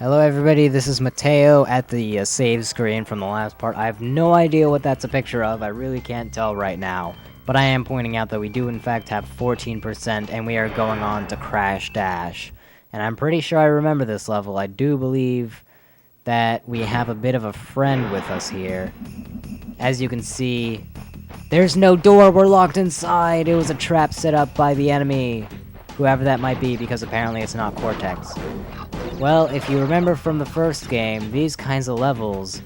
Hello everybody, this is Mateo at the save screen from the last part. I have no idea what that's a picture of, I really can't tell right now. But I am pointing out that we do in fact have 14% and we are going on to Crash Dash. And I'm pretty sure I remember this level. I do believe that we have a bit of a friend with us here. As you can see, there's no door, we're locked inside! It was a trap set up by the enemy. Whoever that might be, because apparently it's not Cortex. Well, if you remember from the first game, these kinds of levels,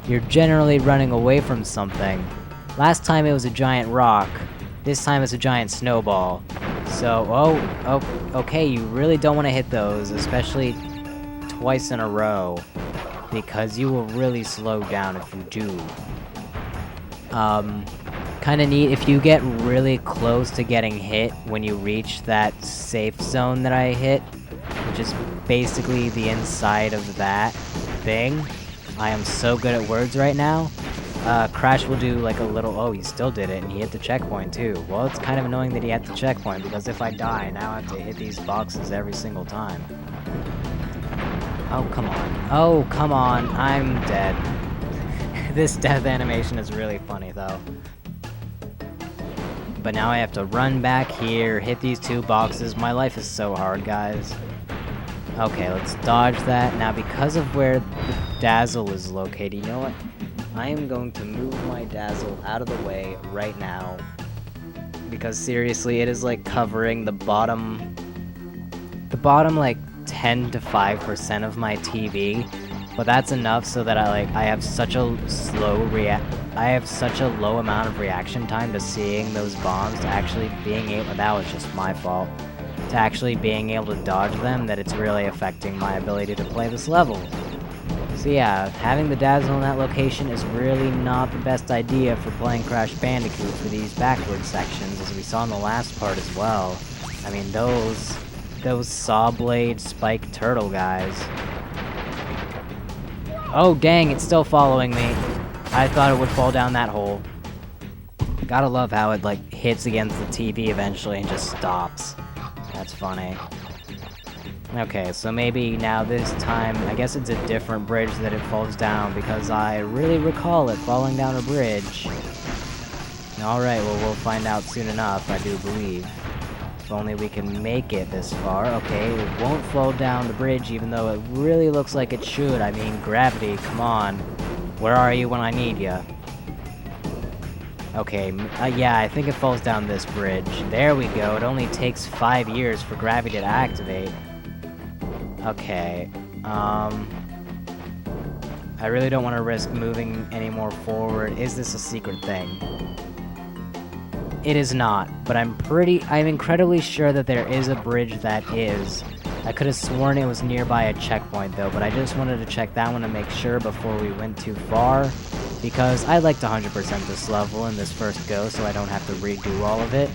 you're generally running away from something. Last time it was a giant rock, this time it's a giant snowball. So, okay, you really don't want to hit those, especially twice in a row, because you will really slow down if you do. Kinda neat, if you get really close to getting hit when you reach that safe zone that I hit, which is basically the inside of that thing. I am so good at words right now. Crash will do like a little, oh, he still did it, and he hit the checkpoint too. Well, it's kind of annoying that he hit the checkpoint, because if I die, now I have to hit these boxes every single time. Oh, come on. Oh, come on, I'm dead. This death animation is really funny, though. But now I have to run back here, hit these two boxes. My life is so hard, guys. Okay, let's dodge that. Now, because of where the Dazzle is located, you know what? I am going to move my Dazzle out of the way right now. Because seriously, it is like covering the bottom like 10 to 5% of my TV. But that's enough so that I have such a low amount of reaction time to seeing those bombs, to actually being able, that was just my fault, to actually being able to dodge them, that it's really affecting my ability to play this level. So yeah, having the Dazzle in that location is really not the best idea for playing Crash Bandicoot for these backward sections, as we saw in the last part as well. I mean, those saw blade spike turtle guys. Oh dang, it's still following me. I thought it would fall down that hole. Gotta love how it like hits against the TV eventually and just stops. That's funny. Okay, so maybe now this time, I guess it's a different bridge that it falls down, because I really recall it falling down a bridge. Alright, well we'll find out soon enough, I do believe. If only we can make it this far. Okay, it won't fall down the bridge, even though it really looks like it should. I mean, gravity, come on. Where are you when I need ya? Okay, yeah, I think it falls down this bridge. There we go. It only takes 5 years for gravity to activate. Okay, I really don't want to risk moving any more forward. Is this a secret thing? It is not, but I'm incredibly sure that there is a bridge that is. I could have sworn it was nearby a checkpoint though, but I just wanted to check that one to make sure before we went too far, because I'd like to 100% this level in this first go so I don't have to redo all of it.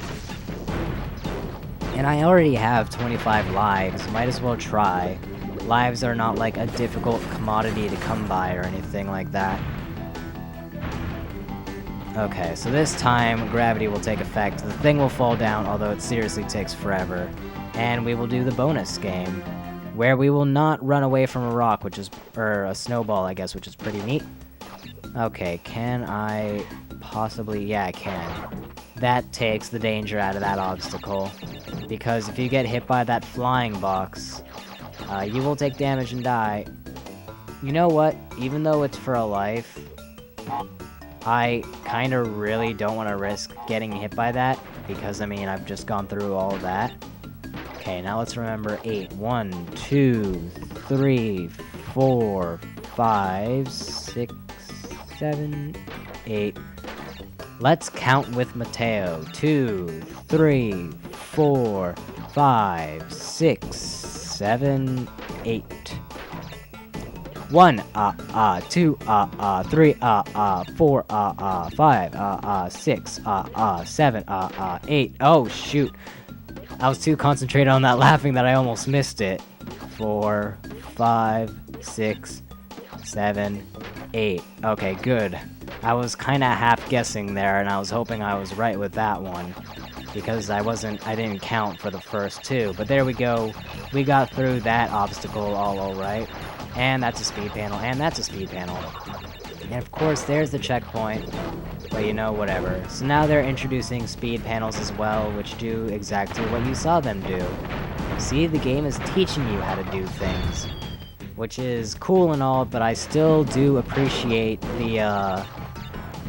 And I already have 25 lives, might as well try. Lives are not like a difficult commodity to come by or anything like that. Okay, so this time, gravity will take effect. The thing will fall down, although it seriously takes forever. And we will do the bonus game, where we will not run away from a rock, or a snowball, I guess, which is pretty neat. Okay, can I possibly... yeah, I can. That takes the danger out of that obstacle. Because if you get hit by that flying box, you will take damage and die. You know what? Even though it's for a life, I kind of really don't want to risk getting hit by that, because, I mean, I've just gone through all of that. Okay, now let's remember 8. 1, 2, 3, 4, 5, 6, 7, 8. Let's count with Mateo. 2, 3, 4, 5, 6, 7, 8. 1, 2, 3, 4, 5, 6, 7, 8. Oh, shoot. I was too concentrated on that laughing that I almost missed it. 4, 5, 6, 7, 8. Okay, good. I was kind of half guessing there, and I was hoping I was right with that one, because I didn't count for the first two. But there we go. We got through that obstacle all right. And that's a speed panel, and that's a speed panel. And of course, there's the checkpoint. But you know, whatever. So now they're introducing speed panels as well, which do exactly what you saw them do. See, the game is teaching you how to do things. Which is cool and all, but I still do appreciate the,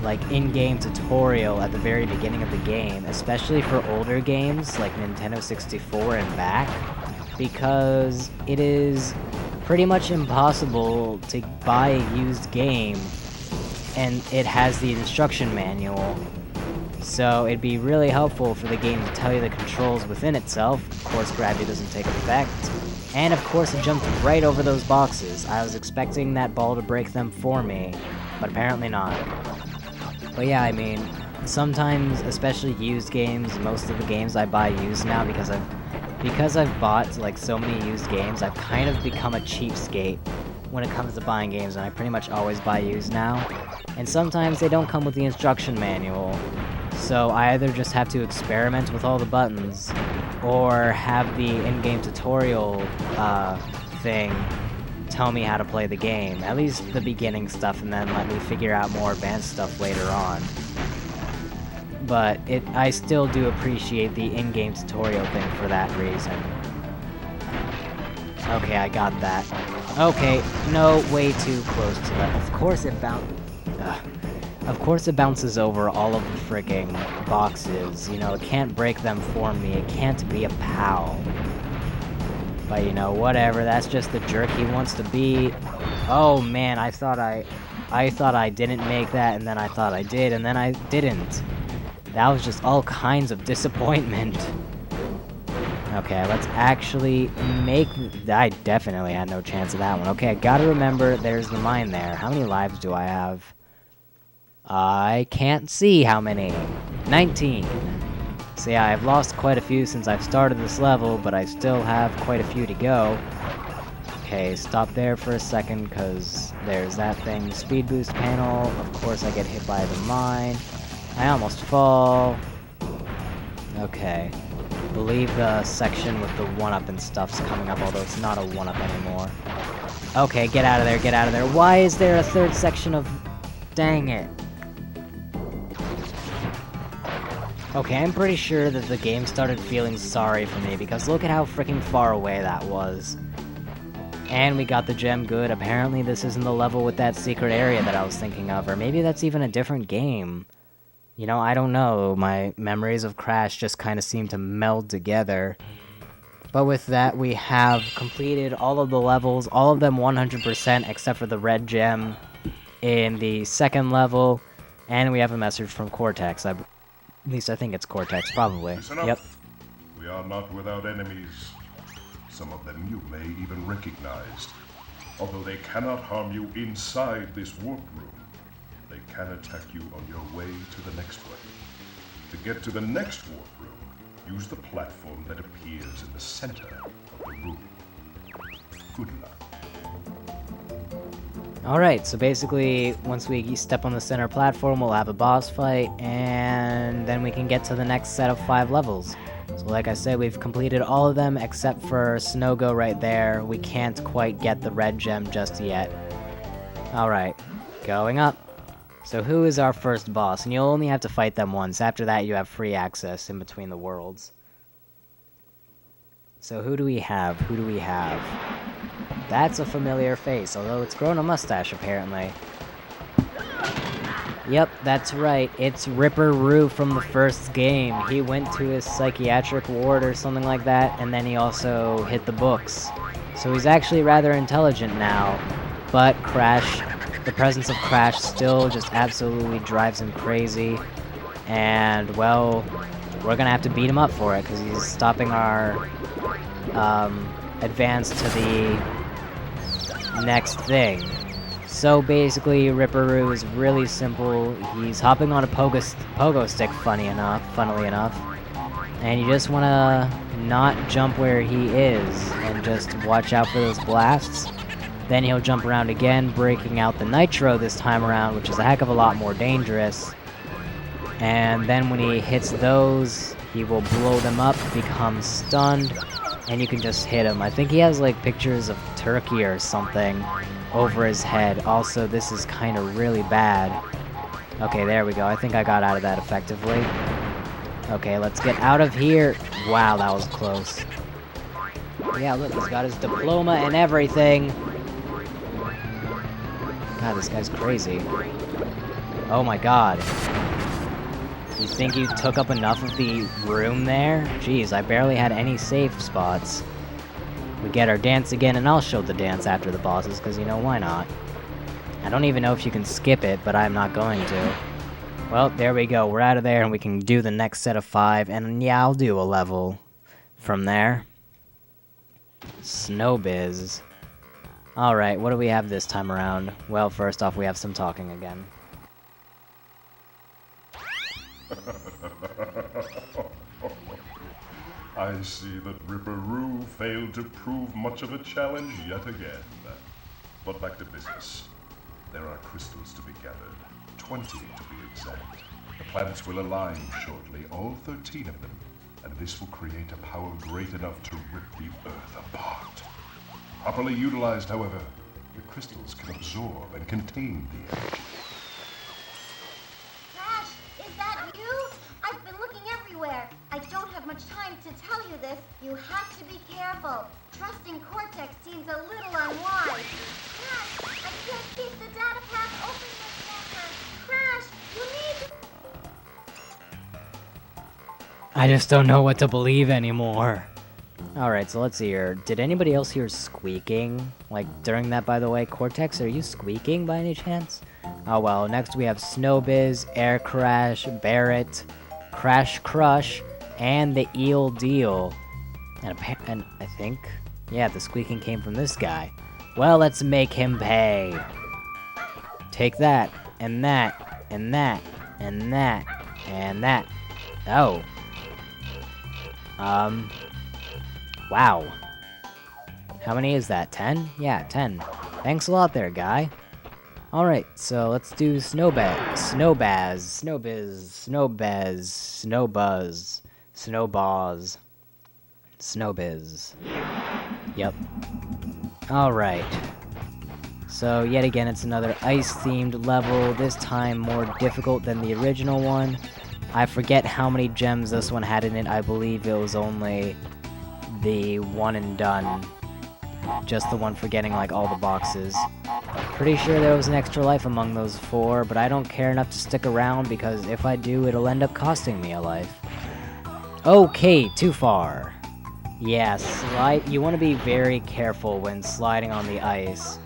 like, in-game tutorial at the very beginning of the game, especially for older games like Nintendo 64 and back, because it is pretty much impossible to buy a used game and it has the instruction manual. So it'd be really helpful for the game to tell you the controls within itself. Of course, gravity doesn't take effect. And of course, it jumped right over those boxes. I was expecting that ball to break them for me, but apparently not. But yeah, I mean, sometimes, especially used games, most of the games I buy used now because I've bought like so many used games, I've kind of become a cheapskate when it comes to buying games, and I pretty much always buy used now. And sometimes they don't come with the instruction manual, so I either just have to experiment with all the buttons, or have the in-game tutorial thing tell me how to play the game. At least the beginning stuff, and then let me figure out more advanced stuff later on. But I still do appreciate the in-game tutorial thing for that reason. Okay, I got that. Okay, no, way too close to that. Of course it bounces over all of the freaking boxes. You know, it can't break them for me. It can't be a pal. But you know, whatever. That's just the jerk he wants to be. Oh man, I thought I didn't make that, and then I thought I did, and then I didn't. That was just all kinds of disappointment. Okay, let's actually make... I definitely had no chance of that one. Okay, I gotta remember, there's the mine there. How many lives do I have? I can't see how many. 19. So yeah, I've lost quite a few since I've started this level, but I still have quite a few to go. Okay, stop there for a second, because there's that thing. Speed boost panel. Of course I get hit by the mine. I almost fall. Okay. I believe the section with the 1-up and stuff's coming up, although it's not a 1-up anymore. Okay, get out of there, get out of there. Why is there a third section of... Dang it. Okay, I'm pretty sure that the game started feeling sorry for me, because look at how freaking far away that was. And we got the gem good. Apparently this isn't the level with that secret area that I was thinking of, or maybe that's even a different game. You know, I don't know. My memories of Crash just kind of seem to meld together. But with that, we have completed all of the levels, all of them 100% except for the red gem in the second level. And we have a message from Cortex. At least I think it's Cortex, probably. Listen up. Yep. We are not without enemies. Some of them you may even recognize. Although they cannot harm you inside this warp room, they can attack you on your way to the next one. To get to the next warp room, use the platform that appears in the center of the room. Good luck. Alright, so basically, once we step on the center platform, we'll have a boss fight, and then we can get to the next set of 5 levels. So like I said, we've completed all of them except for Snowgo right there. We can't quite get the red gem just yet. Alright, going up. So who is our first boss? And you'll only have to fight them once. After that, you have free access in between the worlds. So who do we have? Who do we have? That's a familiar face, although it's grown a mustache, apparently. Yep, that's right. It's Ripper Roo from the first game. He went to his psychiatric ward or something like that, and then he also hit the books. So he's actually rather intelligent now, but the presence of Crash still just absolutely drives him crazy. And, well, we're gonna have to beat him up for it, because he's stopping our advance to the next thing. So basically, Ripperoo is really simple. He's hopping on a pogo stick, funnily enough. And you just want to not jump where he is, and just watch out for those blasts. Then he'll jump around again, breaking out the nitro this time around, which is a heck of a lot more dangerous. And then when he hits those, he will blow them up, become stunned, and you can just hit him. I think he has like pictures of Turkey or something over his head. Also, this is kind of really bad. Okay, there we go. I think I got out of that effectively. Okay, let's get out of here. Wow, that was close. Yeah, look, he's got his diploma and everything. God, this guy's crazy. Oh my god. You think you took up enough of the room there? Jeez, I barely had any safe spots. We get our dance again, and I'll show the dance after the bosses, because, you know, why not? I don't even know if you can skip it, but I'm not going to. Well, there we go. We're out of there, and we can do the next set of 5, and yeah, I'll do a level from there. Snowbiz. Alright, what do we have this time around? Well, first off, we have some talking again. I see that Ripperoo failed to prove much of a challenge yet again. But back to business. There are crystals to be gathered, 20 to be exact. The planets will align shortly, all 13 of them, and this will create a power great enough to rip the Earth apart. Properly utilized, however, the crystals can absorb and contain the energy. Crash, is that you? I've been looking everywhere. I don't have much time to tell you this. You have to be careful. Trusting Cortex seems a little unwise. Crash, I can't keep the data path open much longer. Crash, you need... I just don't know what to believe anymore. Alright, so let's see here. Did anybody else hear squeaking? Like, during that, by the way? Cortex, are you squeaking by any chance? Oh well, next we have Snowbiz, Air Crash, Barrett, Crash Crush, and the Eel Deal. And I think... yeah, the squeaking came from this guy. Well, let's make him pay. Take that, and that, and that, and that, and that. Oh. Wow. How many is that? 10? Yeah, 10. Thanks a lot there, guy. Alright, so let's do Snowbiz, Snowbiz. Yep. Alright. So, yet again, it's another ice-themed level, this time more difficult than the original one. I forget how many gems this one had in it. I believe it was only the one and done. Just the one for getting, like, all the boxes. Pretty sure there was an extra life among those 4, but I don't care enough to stick around because if I do, it'll end up costing me a life. Okay, too far. Yeah, you want to be very careful when sliding on the ice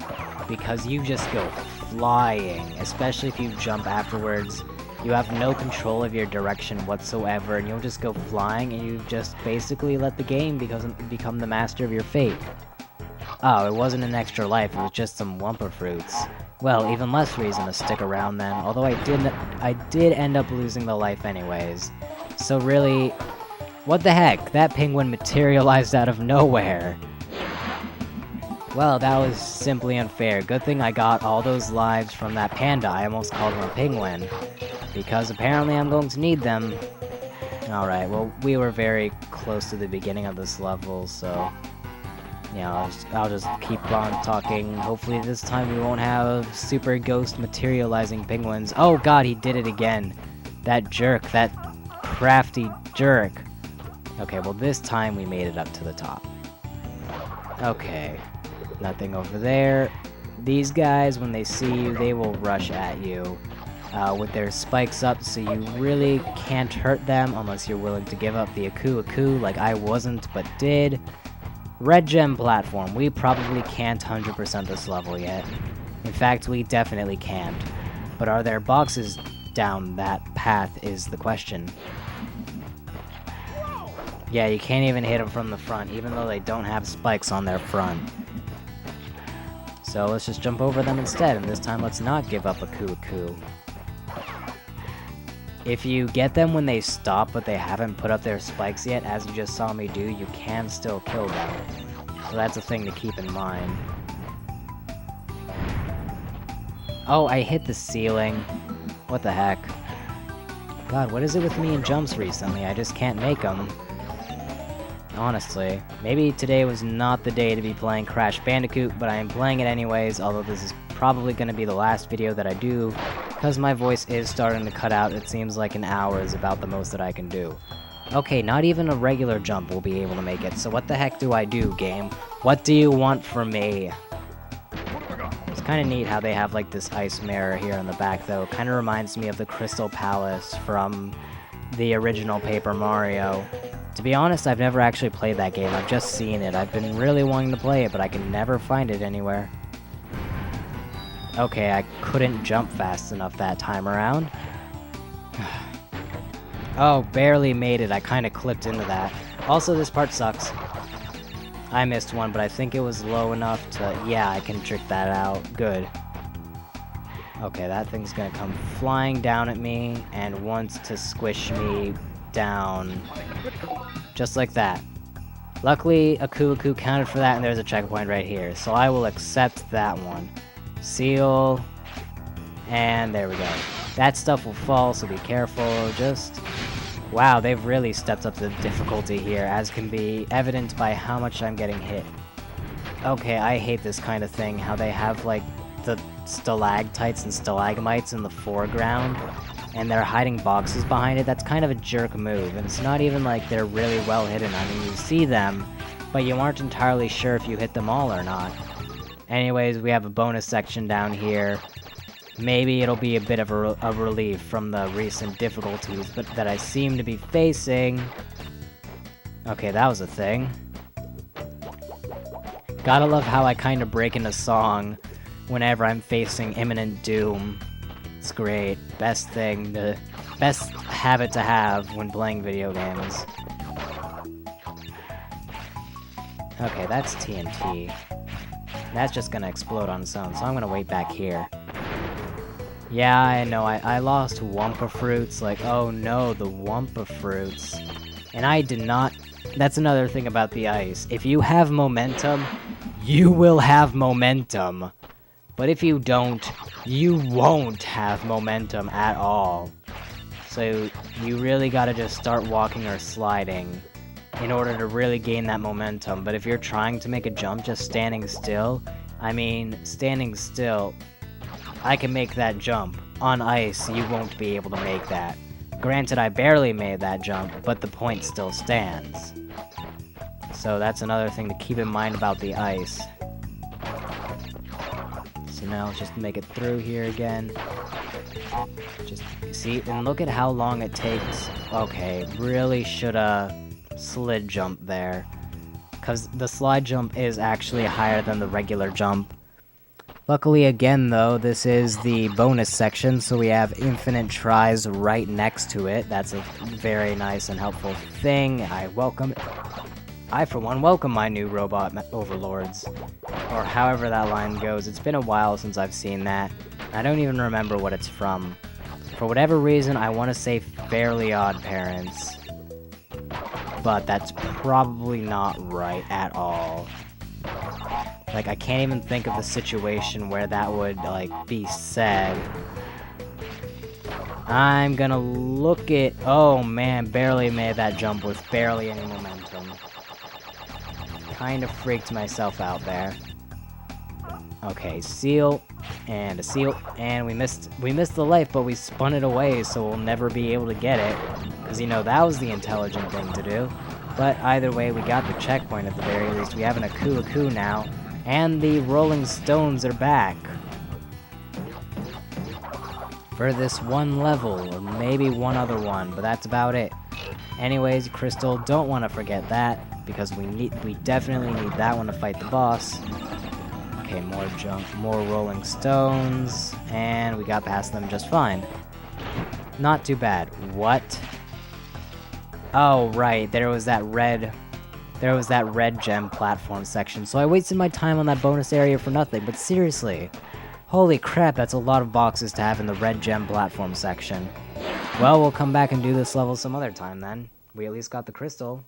because you just go flying, especially if you jump afterwards. You have no control of your direction whatsoever, and you'll just go flying, and you just basically let the game become the master of your fate. Oh, it wasn't an extra life, it was just some Wumpa fruits. Well, even less reason to stick around then, although I did end up losing the life anyways. So really, what the heck? That penguin materialized out of nowhere. Well, that was simply unfair. Good thing I got all those lives from that panda. I almost called him a penguin. Because apparently I'm going to need them. Alright, well, we were very close to the beginning of this level, so... yeah, I'll just keep on talking. Hopefully this time we won't have super ghost materializing penguins. Oh god, he did it again. That jerk, that crafty jerk. Okay, well this time we made it up to the top. Okay, nothing over there. These guys, when they see you, they will rush at you. With their spikes up, so you really can't hurt them unless you're willing to give up the Aku like I wasn't, but did. Red Gem Platform. We probably can't 100% this level yet. In fact, we definitely can't. But are there boxes down that path is the question. Yeah, you can't even hit them from the front, even though they don't have spikes on their front. So let's just jump over them instead, and this time let's not give up Aku. If you get them when they stop, but they haven't put up their spikes yet, as you just saw me do, you can still kill them. So that's a thing to keep in mind. Oh, I hit the ceiling. What the heck? God, what is it with me and jumps recently? I just can't make them. honestly. Maybe today was not the day to be playing Crash Bandicoot, but I am playing it anyways, although this is probably going to be the last video that I do, because my voice is starting to cut out. It seems like an hour is about the most that I can do. Okay, not even a regular jump will be able to make it, so what the heck do I do, game? What do you want from me? It's kind of neat how they have like this ice mirror here in the back though. Kind of reminds me of the Crystal Palace from the original Paper Mario. To be honest, I've never actually played that game. I've just seen it. I've been really wanting to play it, but I can never find it anywhere. Okay, I couldn't jump fast enough that time around. Oh, barely made it. I kind of clipped into that. Also, this part sucks. I missed one, but I think it was low enough to... Yeah, I can trick that out. Good. Okay, that thing's gonna come flying down at me and wants to squish me down. Just like that. Luckily, Aku counted for that, and there's a checkpoint right here. So I will accept that one. Seal. And there we go. That stuff will fall, so be careful. Just... Wow, they've really stepped up the difficulty here, as can be evident by how much I'm getting hit. Okay, I hate this kind of thing, how they have, like, the stalactites and stalagmites in the foreground, and they're hiding boxes behind it. That's kind of a jerk move, and it's not even like they're really well hidden. I mean, you see them, but you aren't entirely sure if you hit them all or not. Anyways, we have a bonus section down here. Maybe it'll be a bit of a relief from the recent difficulties but that I seem to be facing. Okay, that was a thing. Gotta love how I kind of break into song whenever I'm facing imminent doom. It's great. Best habit to have when playing video games. Okay, that's TNT. That's just gonna explode on its own, so I'm gonna wait back here. Yeah, I know, I lost Wumpa Fruits, like, oh no, the Wumpa Fruits. And I did not... That's another thing about the ice. If you have momentum, you will have momentum. But if you don't, you won't have momentum at all. So, you really gotta just start walking or sliding in order to really gain that momentum. But if you're trying to make a jump just standing still, I mean, standing still... I can make that jump. On ice, you won't be able to make that. Granted, I barely made that jump, but the point still stands. So that's another thing to keep in mind about the ice. So now let's just make it through here again. Just, see, and look at how long it takes. Okay, really shoulda slid jump there. Because the slide jump is actually higher than the regular jump. Luckily, again, though, this is the bonus section, so we have infinite tries right next to it. That's a very nice and helpful thing. I, for one, welcome my new robot overlords. Or however that line goes. It's been a while since I've seen that. I don't even remember what it's from. For whatever reason, I want to say Fairly Odd Parents. But that's probably not right at all. Like, I can't even think of the situation where that would, like, be said. I'm gonna look at... Oh, man, barely made that jump with barely any momentum. Kind of freaked myself out there. Okay, seal, and a seal, and we missed the life, but we spun it away, so we'll never be able to get it. Because, you know, that was the intelligent thing to do. But either way, we got the checkpoint at the very least. We have an Aku now. And the Rolling Stones are back. For this one level, or maybe one other one, but that's about it. Anyways, Crystal, don't want to forget that, because we definitely need that one to fight the boss. Okay, more jump, more Rolling Stones, and we got past them just fine. Not too bad. What? Oh, right, there was that red gem platform section, so I wasted my time on that bonus area for nothing, but seriously. Holy crap, that's a lot of boxes to have in the red gem platform section. Well, we'll come back and do this level some other time then. We at least got the crystal.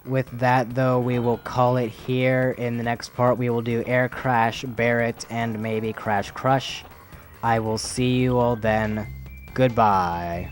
with that, though, we will call it here. In the next part, we will do Air Crash, Barret, and maybe Crash Crush. I will see you all then. Goodbye.